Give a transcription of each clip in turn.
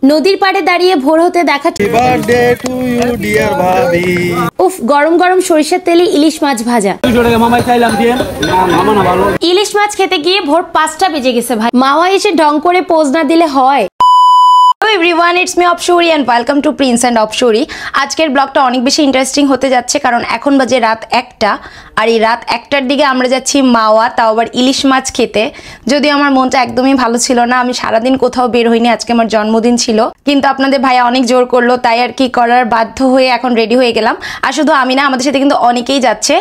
নদীর পাড়ে দাঁড়িয়ে ভোর হতে দেখা উফ, গরম গরম সরিষার তেলে ইলিশ মাছ ভাজা। ইলিশ মাছ খেতে গিয়ে ভোর 5টা বেজে গেছে ভাই। মাওয়া এসে ঢং করে পোজ না দিলে হয়। Hello everyone, it's me Opshuri and welcome to Prince and Opshuri। আজকের ব্লগটা অনেক বেশি ইন্টারেস্টিং হতে যাচ্ছে কারণ এখন বাজে রাত 1টা আর এই রাত 1টার দিকে আমরা যাচ্ছি মাওয়া, তাও আবার ইলিশ মাছ খেতে। যদিও আমার মনটা একদমই ভালো ছিল না, আমি সারাদিন কোথাও বের হইনি, আজকে আমার জন্মদিন ছিল, কিন্তু আপনাদের ভাইয়া অনেক জোর করলো, তাই আর কি করার, বাধ্য হয়ে এখন রেডি হয়ে গেলাম। আর শুধু আমি না, আমাদের সাথে কিন্তু অনেকেই যাচ্ছে।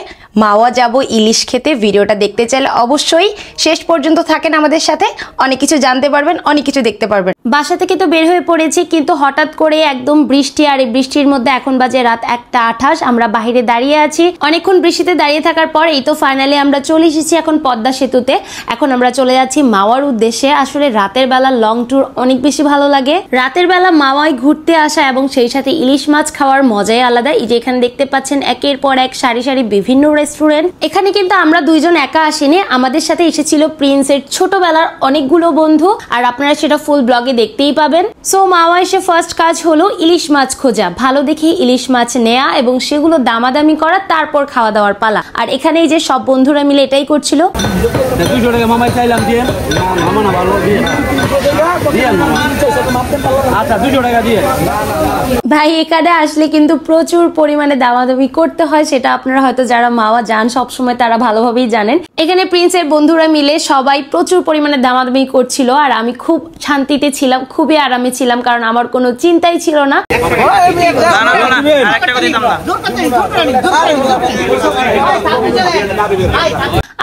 মাওয়া যাব ইলিশ খেতে। ভিডিওটা দেখতে চাইলে অবশ্যই শেষ পর্যন্ত থাকেন আমাদের সাথে, অনেক কিছু জানতে পারবেন, অনেক কিছু দেখতে পারবেন। বাসা থেকে তো বের হয়ে পড়েছি, কিন্তু হঠাৎ করে একদম বৃষ্টি, আর এই বৃষ্টির মধ্যে এখন বাজে রাত 1:28, আমরা বাহিরে দাঁড়িয়ে আছি। অনেকক্ষণ বৃষ্টিতে দাঁড়িয়ে থাকার পর এই তো ফাইনালি আমরা চলে এসেছি এখন পদ্মা সেতুতে। এখন আমরা চলে যাচ্ছি মাওয়ার উদ্দেশ্যে। আসলে রাতের বেলা লং ট্যুর অনেক বেশি ভালো লাগে। রাতের বেলা মাওয়ায় ঘুরতে আসা এবং সেই সাথে ইলিশ মাছ খাওয়ার মজাই আলাদা। এই যে এখানে দেখতে পাচ্ছেন একের পর এক সারি সারি বিভিন্ন রেস্টুরেন্ট। এখানে কিন্তু আমরা দুইজন একা আসিনি, আমাদের সাথে এসেছিল প্রিন্সের ছোটবেলার অনেকগুলো বন্ধু, আর আপনারা সেটা ফুল ব্লগে দেখতেই পাবেন। সো মাওয়া এসে ফার্স্ট কাজ হলো ইলিশ মাছ খোঁজা, ভালো দেখে ইলিশ মাছ নেয়া এবং সেগুলো দামাদামি করা, তারপর খাওয়া দাওয়ার পালা। আর এখানে এই যে সব বন্ধুরা মিলে এটাই করছিল। ভাই এখানে আসলে কিন্তু প্রচুর পরিমাণে দামাদামি করতে হয়, সেটা আপনারা হয়তো যারা মাওয়া যান সবসময় তারা ভালোভাবেই জানেন। এখানে প্রিন্সের বন্ধুরা মিলে সবাই প্রচুর পরিমাণে দামাদামি করছিল, আর আমি খুব শান্তিতে ছিলাম, খুবই আরামে ছিলাম, কারণ আমার কোনো চিন্তাই ছিল না।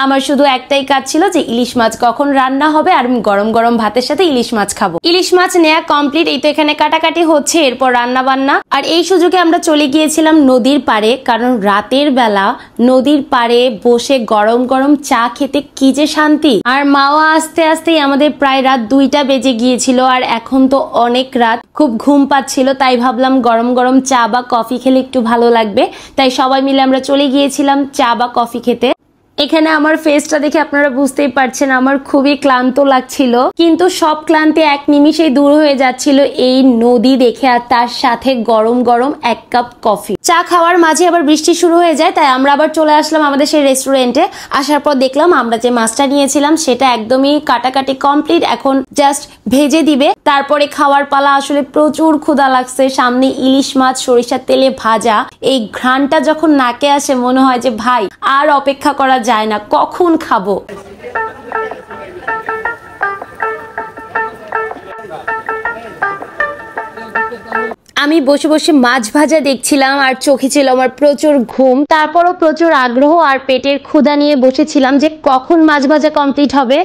আমার শুধু একটাই কাজ ছিল যে ইলিশ মাছ কখন রান্না হবে আর আমি গরম গরম ভাতের সাথে ইলিশ মাছ খাবো। ইলিশ মাছ নেয়া কমপ্লিট, এই তো এখানে কাটাকাটি হচ্ছে, এরপর রান্না বান্না। আর এই সুযোগে আমরা চলে গিয়েছিলাম নদীর পাড়ে, কারণ রাতের বেলা নদীর পাড়ে বসে গরম গরম চা খেতে কি যে শান্তি। আর মাওয়া আস্তে আস্তেই আমাদের প্রায় রাত 2টা বেজে গিয়েছিল, আর এখন তো অনেক রাত, খুব ঘুম পাচ্ছিল, তাই ভাবলাম গরম গরম চা বা কফি খেলে একটু ভালো লাগবে, তাই সবাই মিলে আমরা চলে গিয়েছিলাম চা বা কফি খেতে। এখানে আমার ফেসটা দেখে আপনারা বুঝতেই পারছেন আমার খুবই ক্লান্ত লাগছিল, কিন্তু সব ক্লান্তি এক নিমিষেই দূর হয়ে যাচ্ছিল এই নদী দেখে, আর তার সাথে গরম গরম 1 কাপ কফি। চা খাওয়ার মাঝে আবার বৃষ্টি শুরু হয়ে যায়, তাই আমরা আবার চলে আসলাম আমাদের সেই রেস্টুরেন্টে। আসার পর দেখলাম আমরা যে মাছটা নিয়েছিলাম সেটা একদমই কাটাকাটি কমপ্লিট, এখন জাস্ট ভেজে দিবে, তারপরে খাওয়ার পালা। আসলে প্রচুর ক্ষুধা লাগছে, সামনে ইলিশ মাছ সরিষার তেলে ভাজা, এই ঘ্রাণটা যখন নাকে আসে মনে হয় যে ভাই আর অপেক্ষা করা যায় না, কখন খাবো। আমি বসে বসে মাছ ভাজা দেখছিলাম আর চোখে ছিল আমার প্রচুর ঘুম, তারপরও প্রচুর আগ্রহ আর পেটের ক্ষুধা নিয়ে বসেছিলাম যে কখন মাছ ভাজা কমপ্লিট হবে।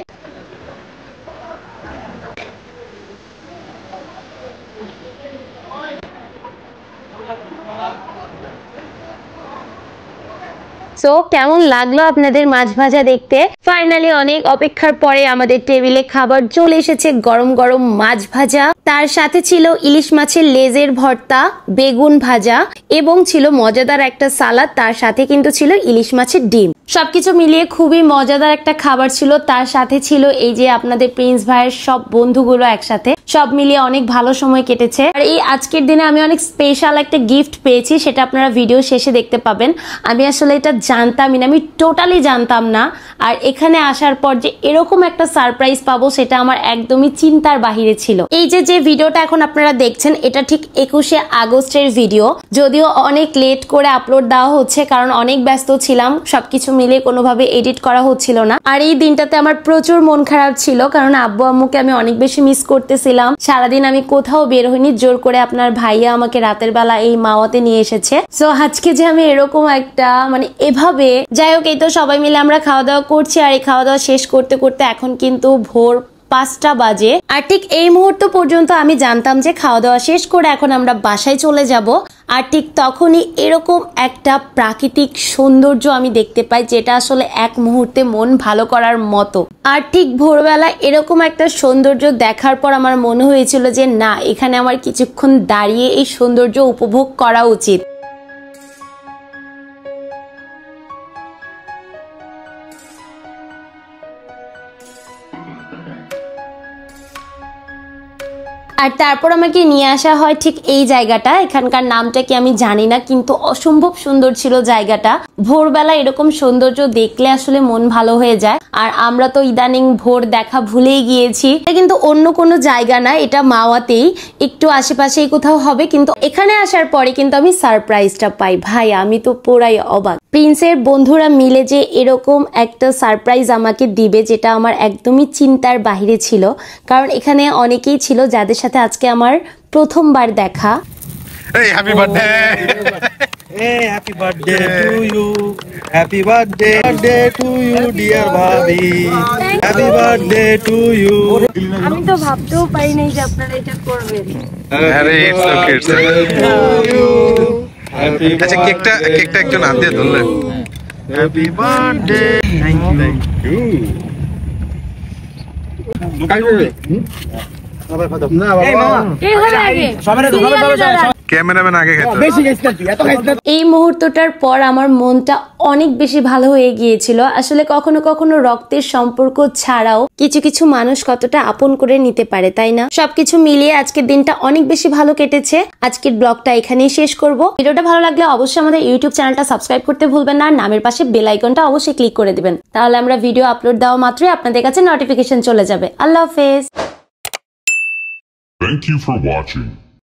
সো কেমন লাগলো আপনাদের মাছ ভাজা দেখতে? ফাইনালি অনেক অপেক্ষার পরে আমাদের টেবিলে খাবার চলে এসেছে, গরম গরম মাছ ভাজা, তার সাথে ছিল ইলিশ মাছের লেজের ভর্তা, বেগুন ভাজা এবং ছিল মজাদার একটা সালাদ, তার সাথে কিন্তু ছিল ইলিশ মাছের ডিম। সবকিছু মিলিয়ে খুবই মজাদার একটা খাবার ছিল। তার সাথে ছিল এই যে আপনাদের প্রিন্স ভাইয়ের সব বন্ধুগুলো একসাথে, সব মিলিয়ে অনেক ভালো সময় কেটেছে। আর এই আজকের দিনে আমি অনেক স্পেশাল একটা গিফট পেয়েছি, সেটা আপনারা ভিডিও শেষে দেখতে পাবেন। আমি আসলে এটা জানতামই না, আমি টোটালি জানতাম না, আর এখানে আসার পর যে এরকম একটা সারপ্রাইজ পাবো সেটা আমার একদমই চিন্তার বাহিরে ছিল। এই যে ভিডিওটা এখন আপনারা দেখছেন এটা ঠিক 21শে আগস্টের ভিডিও, যদিও অনেক লেট করে আপলোড দেওয়া হচ্ছে কারণ অনেক ব্যস্ত ছিলাম, সবকিছু মিলে কোনোভাবে এডিট করা হচ্ছিল না। আর এই দিনটাতে আমার প্রচুর মন খারাপ ছিল কারণ আব্বু আম্মুকে আমি অনেক বেশি মিস করতেছিলাম। সারাদিন আমি কোথাও বের হইনি, জোর করে আপনার ভাইয়া আমাকে রাতের বেলা এই মাওয়াতে নিয়ে এসেছে। সো আজকে যে আমি এরকম একটা মানে এভাবে, যাই হোক, এই তো সবাই মিলে আমরা খাওয়া দাওয়া করছি, আর এই খাওয়া দাওয়া শেষ করতে করতে এখন কিন্তু ভোর 5টা বাজে। আর ঠিক এই মুহূর্ত পর্যন্ত আমি জানতাম যে খাওয়া দাওয়া শেষ করে এখন আমরা বাসায় চলে যাব, আর ঠিক তখনই এরকম একটা প্রাকৃতিক সৌন্দর্য আমি দেখতে পাই যেটা আসলে এক মুহূর্তে মন ভালো করার মতো। আর ঠিক ভোরবেলা এরকম একটা সৌন্দর্য দেখার পর আমার মনে হয়েছিল যে না, এখানে আমার কিছুক্ষণ দাঁড়িয়ে এই সৌন্দর্য উপভোগ করা উচিত। আর তারপর আমাকে নিয়ে আসা হয় ঠিক এই জায়গাটা। এখানকার নামটা কি আমি জানি না, কিন্তু অসম্ভব সুন্দর ছিল জায়গাটা। ভোরবেলা এরকম সৌন্দর্য দেখলে আসলে মন ভালো হয়ে যায়। আর আমরা তো ইদানিং ভোর দেখা ভুলেই গিয়েছি। এটা কিন্তু অন্য কোনো জায়গা না, এটা মাওয়াতেই, একটু আশেপাশেই কোথাও হবে। কিন্তু এখানে আসার পরে কিন্তু আমি সারপ্রাইজটা পাই। ভাই আমি তো পুরাই অবাক। প্রিন্সের বন্ধুরা মিলে যে এরকম একটা সারপ্রাইজ আমাকে দিবে, যেটা আমার একদমই চিন্তার বাহিরে ছিল। কারণ এখানে অনেকেই ছিল যাদের সাথে আজকে আমার প্রথমবার দেখা। Hey, happy birthday! Hey, happy birthday to you. Happy birthday to you, dear Bhabhi. Happy birthday to you. আমি তো ভাবতেও পারি নাই যে আপনারা এটা করবেন। আরে it's okay, it's okay. আচ্ছা কেকটা একজন হাত দিয়ে ধরলেন। Happy birthday. Thank you. Cameraman আগে খেতে। এই মুহূর্তটার পর আমার মনটা অনেক বেশি ভালো হয়ে গিয়েছিল। আসলে কখনো কখনো রক্তের সম্পর্ক ছাড়াও কিছু কিছু মানুষ কতটা আপন করে নিতে পারে, তাই না? সবকিছু মিলিয়ে আজকের দিনটা অনেক বেশি ভালো কেটেছে। আজকের ব্লগটা এখানেই শেষ করব। ভিডিওটা ভালো লাগলে অবশ্যই আমাদের ইউটিউব চ্যানেলটা সাবস্ক্রাইব করতে ভুলবেন না। আর নামের পাশে বেল আইকনটা অবশ্যই ক্লিক করে দিবেন, তাহলে আমরা ভিডিও আপলোড দেওয়া মাত্রই আপনাদের কাছে নোটিফিকেশন চলে যাবে। আল্লাহ হাফেজ। Thank you for watching.